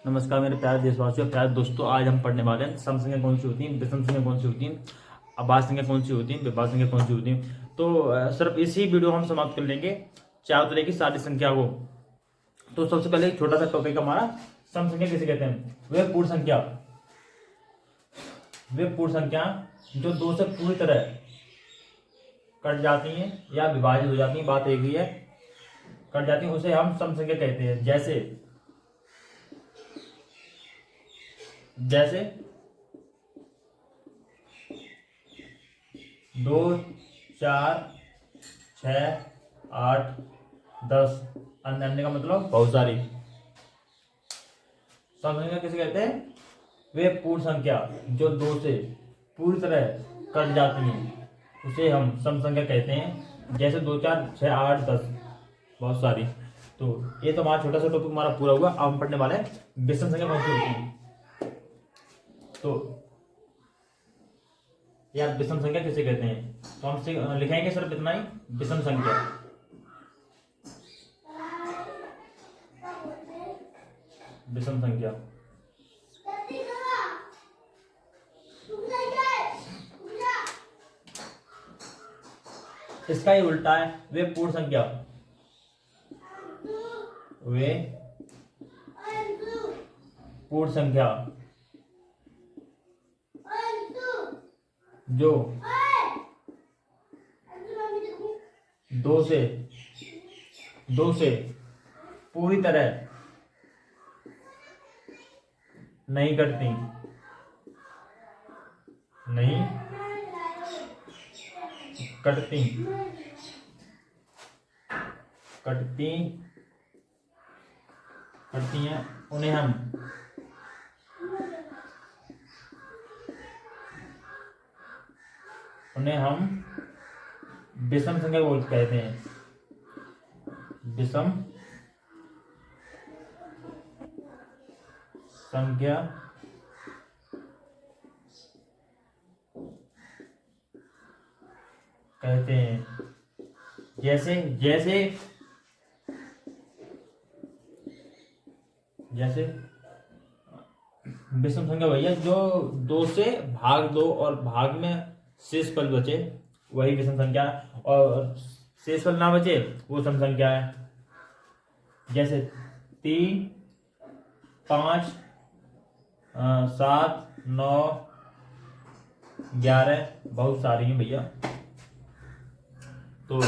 नमस्कार मेरे प्यारे देशवासियों, प्यारे दोस्तों। आज हम पढ़ने वाले हैं सम संख्या कौन सी होती है, विषम संख्या कौन सी होती है, अभाज्य संख्या कौन सी होती है, विभाज्य संख्या कौन सी होती है। तो सिर्फ इसी वीडियो हम समाप्त कर लेंगे चार तरह की सारी संख्या को। तो सबसे पहले एक छोटा सा टॉपिक हमारा, सम संख्या किसे कहते हैं। वे पूर्ण संख्या, वे पूर्ण संख्या जो दो से पूरी तरह कट जाती हैं या विभाजित हो जाती हैं, बात एक ही है, कट जाती हैं, उसे हम सम संख्या कहते हैं। जैसे जैसे 2, 4, 6, 8, 10। अन्य अन्य का मतलब बहुत सारी। सम संख्या किसे कहते हैं। वे पूर्ण संख्या जो दो से पूरी तरह कट जाती हैं उसे हम सम संख्या कहते हैं। जैसे 2, 4, 6, 8, 10, बहुत सारी। तो ये तो हमारा छोटा सा टॉपिक हमारा पूरा हुआ। अब हम पढ़ने वाले हैं विषम संख्या कौन सी होती है। तो यार विषम संख्या किसे कहते हैं, तो हम लिखेंगे सिर्फ इतना ही, विषम संख्या। विषम संख्या इसका ही उल्टा है, वे पूर्ण संख्या। वे पूर्ण संख्या जो दो से पूरी तरह नहीं कटती, नहीं कटती, कटती कटती हैं, उन्हें हम विषम संख्या बोल कहते हैं। विषम संख्या कहते हैं। जैसे जैसे जैसे विषम संख्या भैया जो दो से भाग दो और भाग में शेषफल बचे वही विषम संख्या है, और शेषफल ना बचे वो सम संख्या है। जैसे 3, 5, 7, 9, 11, बहुत सारी हैं भैया। तो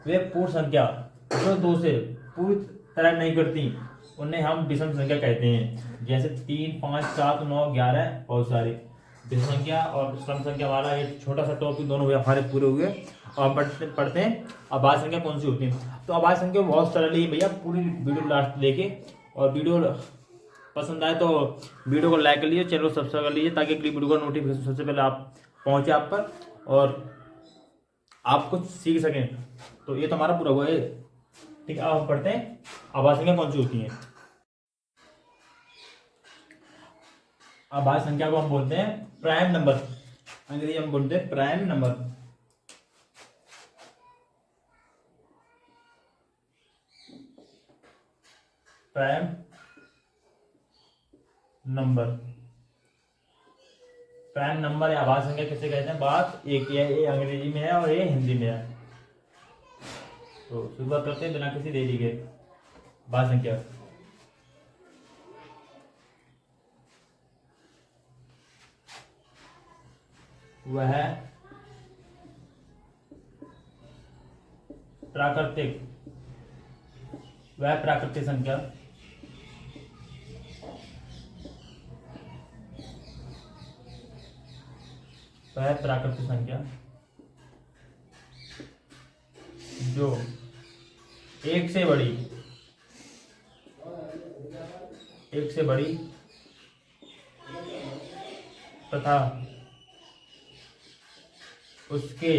वे पूर्ण संख्या जो दो से पूरी तरह नहीं करती उन्हें हम विषम संख्या कहते हैं। जैसे 3, 5, 7, 9, 11, बहुत सारी। विषम संख्या और सम संख्या वाला एक छोटा सा टॉपिक दोनों हमारे पूरे हुए। और पढ़ते हैं अभाज्य संख्या कौन सी होती है। तो अभाज्य संख्या बहुत सरल है भैया, पूरी वीडियो लास्ट देखे, और वीडियो पसंद आए तो वीडियो को लाइक कर लीजिए, चैनल को सब्सक्राइब कर लीजिए, ताकि अगली वीडियो का नोटिफिकेशन सबसे पहले आप पहुंचे आप पर और आप कुछ सीख सकें। तो ये तो हमारा पूरा हुआ है। ठीक है, अब हम पढ़ते हैं अभाज्य संख्या कौन सी होती है। अभाज्य संख्या को हम बोलते हैं प्राइम नंबर, अंग्रेजी में बोलते हैं prime number. Prime number, prime number या अभाज्य संख्या किसे कहते हैं, बात एक ही है। ये अंग्रेजी में है और ये हिंदी में है। तो शुरुआत करते हैं बिना किसी देरी के। अभाज्य संख्या वह प्राकृतिक संख्या जो एक से बड़ी तथा उसके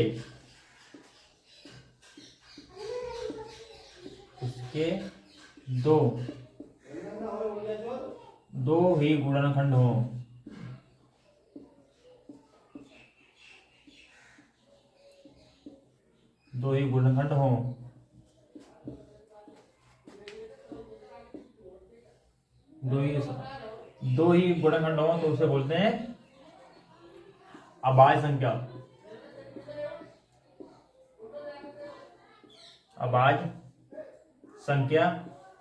दो ही गुणनखंड हो। दो ही गुणनखंड हो दो ही गुणनखंड हो तो उसे बोलते हैं अभाज्य संख्या। अभाज्य संख्या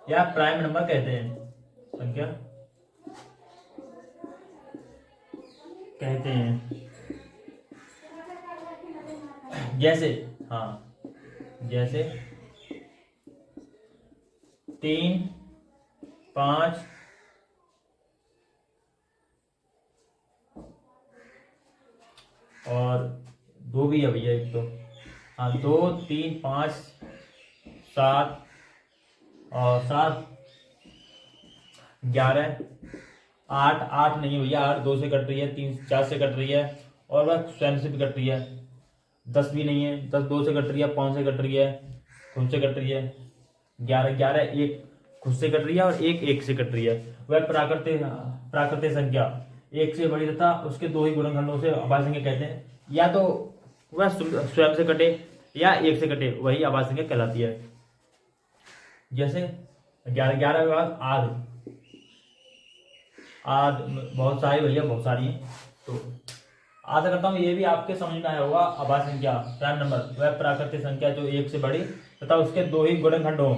या प्राइम नंबर कहते हैं, संख्या कहते हैं। जैसे जैसे 3, 5 और 2 भी है भैया एक तो, 2, 3, 5, 7 और 7, 11, 8 नहीं भैया, 8 2 से कट रही है, 3 4 से कट रही है और वह स्वयं से भी कट रही है। 10 भी नहीं है, 10 2 से कट रही है, 5 से कट रही है, खुद से कट रही है। 11 1 खुद से कट रही है और 1 से कट रही है। वह प्राकृतिक संख्या 1 से बड़ी तथा उसके 2 ही गुणनखंडों से अभाज्य संख्या कहते हैं। या तो वह स्वयं से कटे या 1 से कटे, वही अभाज्य संख्या कहलाती है। जैसे 11 के बाद आध बहुत सारी भैया, बहुत सारी हैं, तो आशा करता हूँ ये भी आपके समझ में आया होगा। अभाज्य संख्या प्राइम नंबर वह प्राकृतिक संख्या जो 1 से बड़ी तथा उसके 2 ही गुणनखंड हो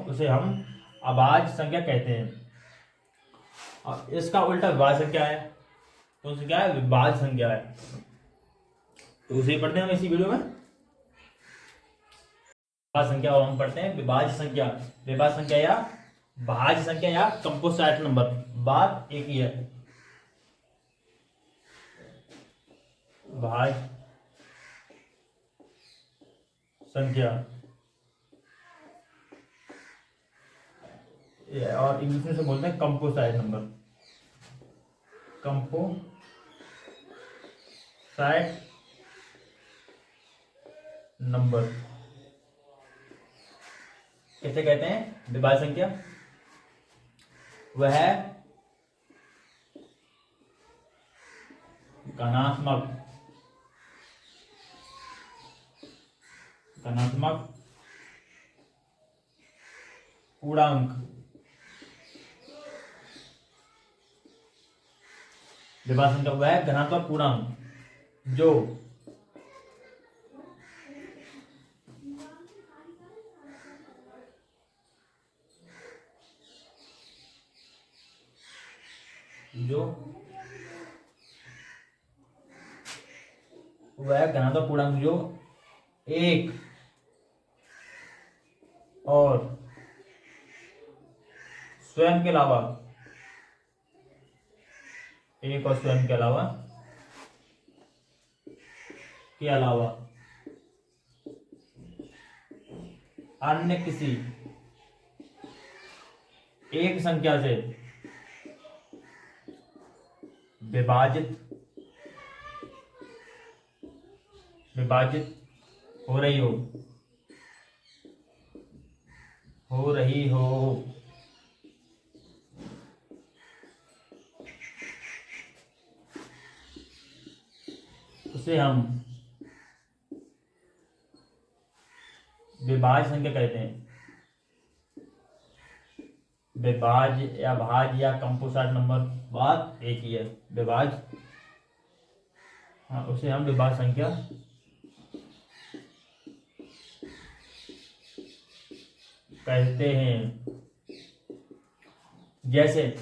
उसे हम अभाज्य संख्या कहते हैं। और इसका उल्टा विभाज्य संख्या है, तो उसे क्या है, विभाज्य संख्या है। तो उसे पढ़ते हैं हम इसी वीडियो में। विभाज्य संख्या और हम पढ़ते हैं विभाज्य संख्या। विभाज्य संख्या या भाज्य संख्या या कंपोजिट नंबर, बात एक ही है। भाज्य संख्या और इंग्लिश में से बोलते हैं कंपोजिट नंबर। कंपोजिट नंबर कैसे कहते हैं? विभाज्य संख्या वह घनात्मक पूर्णांक विभाज्य संख्या वह घनात्मक पूर्णांक जो वह घनात्मक पूर्णांक जो 1 और स्वयं के अलावा अन्य किसी एक संख्या से विभाजित हो रही हो उसे हम विभाज्य संख्या कहते हैं। विभाज्य या भाज्य या कंपोजिट नंबर, बात एक ही है। विभाज्य, उसे हम विभाज्य संख्या कहते हैं। जैसे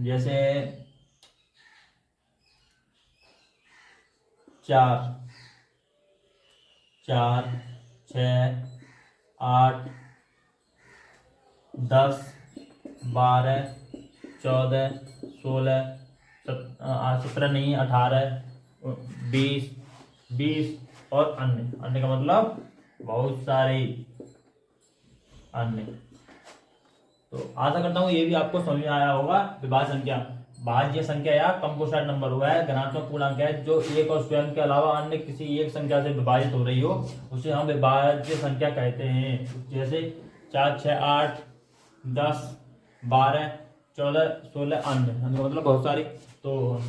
जैसे 4 4 6 8 10 12 14 16 17 नहीं 18 20 और अन्य का मतलब बहुत सारे अन्य। तो आशा करता हूँ ये भी आपको समझ में आया होगा। विभाज्य संख्या भाज्य संख्या या कंपोजिट नंबर हुआ है घनात्मक पूर्णांक है जो 1 और स्वयं के अलावा अन्य किसी एक संख्या से विभाजित हो रही हो, उसे हम विभाज्य संख्या कहते हैं। जैसे 4 6 8 10 12 14 16 अन्य मतलब बहुत सारी। तो